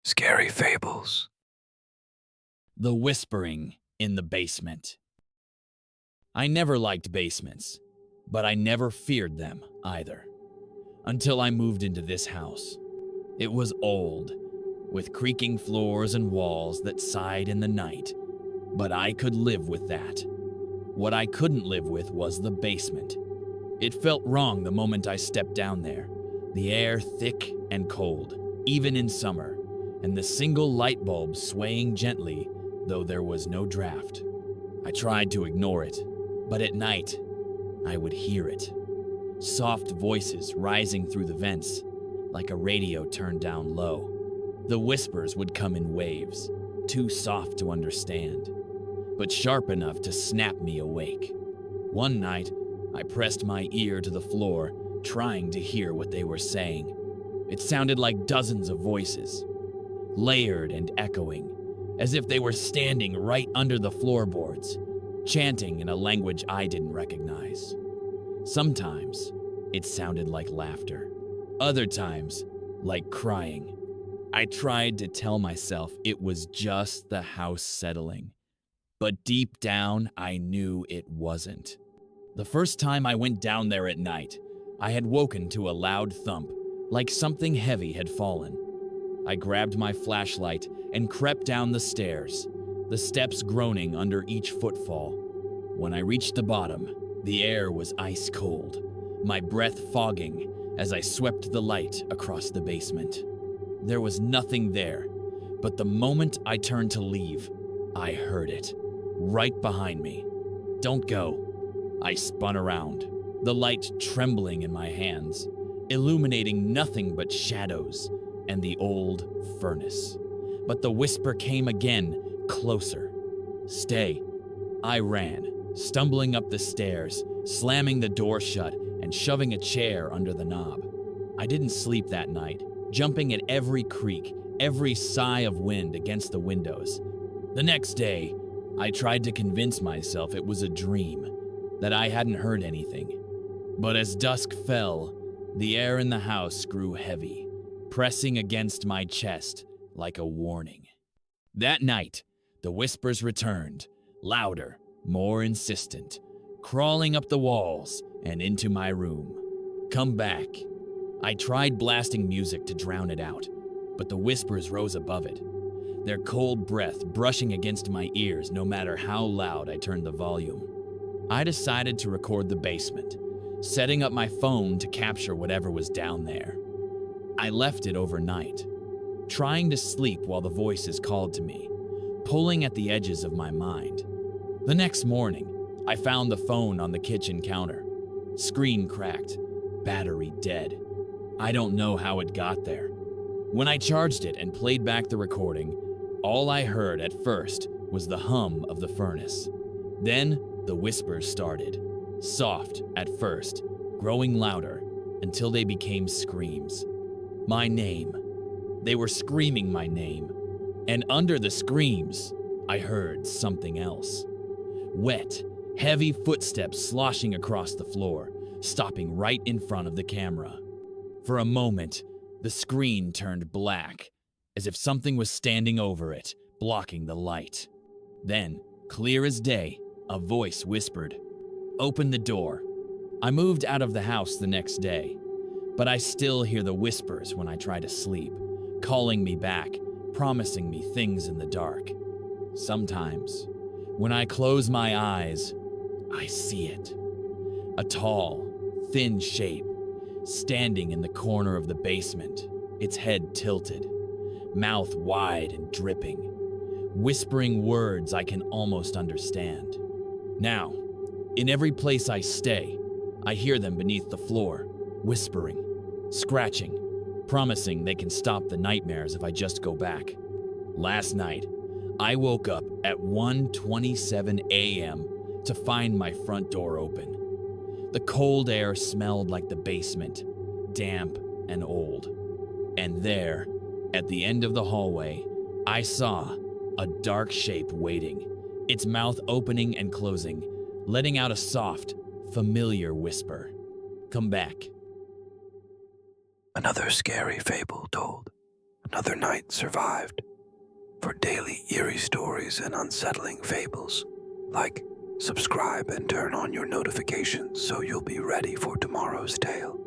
Scary Fables. The Whispering in the Basement. I never liked basements, but I never feared them either. Until I moved into this house. It was old, with creaking floors and walls that sighed in the night, but I could live with that. What I couldn't live with was the basement. It felt wrong the moment I stepped down there, the air thick and cold, even in summer, and the single light bulb swaying gently, though there was no draft. I tried to ignore it, but at night, I would hear it. Soft voices rising through the vents, like a radio turned down low. The whispers would come in waves, too soft to understand, but sharp enough to snap me awake. One night, I pressed my ear to the floor, trying to hear what they were saying. It sounded like dozens of voices, layered and echoing, as if they were standing right under the floorboards, chanting in a language I didn't recognize. Sometimes, it sounded like laughter. Other times, like crying. I tried to tell myself it was just the house settling, but deep down, I knew it wasn't. The first time I went down there at night, I had woken to a loud thump, like something heavy had fallen. I grabbed my flashlight and crept down the stairs, the steps groaning under each footfall. When I reached the bottom, the air was ice cold, my breath fogging as I swept the light across the basement. There was nothing there, but the moment I turned to leave, I heard it, right behind me. "Don't go." I spun around, the light trembling in my hands, illuminating nothing but shadows and the old furnace. But the whisper came again, closer. "Stay." I ran, stumbling up the stairs, slamming the door shut and shoving a chair under the knob. I didn't sleep that night, jumping at every creak, every sigh of wind against the windows. The next day, I tried to convince myself it was a dream, that I hadn't heard anything. But as dusk fell, the air in the house grew heavy, pressing against my chest like a warning. That night, the whispers returned, louder, more insistent, crawling up the walls and into my room. "Come back." I tried blasting music to drown it out, but the whispers rose above it, their cold breath brushing against my ears no matter how loud I turned the volume. I decided to record the basement, setting up my phone to capture whatever was down there. I left it overnight, trying to sleep while the voices called to me, pulling at the edges of my mind. The next morning, I found the phone on the kitchen counter. Screen cracked, battery dead. I don't know how it got there. When I charged it and played back the recording, all I heard at first was the hum of the furnace. Then, the whispers started, soft at first, growing louder until they became screams. My name. They were screaming my name. And under the screams, I heard something else. Wet, heavy footsteps sloshing across the floor, stopping right in front of the camera. For a moment, the screen turned black, as if something was standing over it, blocking the light. Then, clear as day, a voice whispered, "Open the door." I moved out of the house the next day, but I still hear the whispers when I try to sleep, calling me back, promising me things in the dark. Sometimes, when I close my eyes, I see it. A tall, thin shape, standing in the corner of the basement, its head tilted, mouth wide and dripping, whispering words I can almost understand. Now, in every place I stay, I hear them beneath the floor, whispering, scratching, promising they can stop the nightmares if I just go back. Last night, I woke up at 1:27 a.m. to find my front door open. The cold air smelled like the basement, damp and old. And there, at the end of the hallway, I saw a dark shape waiting, its mouth opening and closing, letting out a soft, familiar whisper. "Come back." Another scary fable told. another night survived. For daily eerie stories and unsettling fables, like, subscribe, and turn on your notifications so you'll be ready for tomorrow's tale.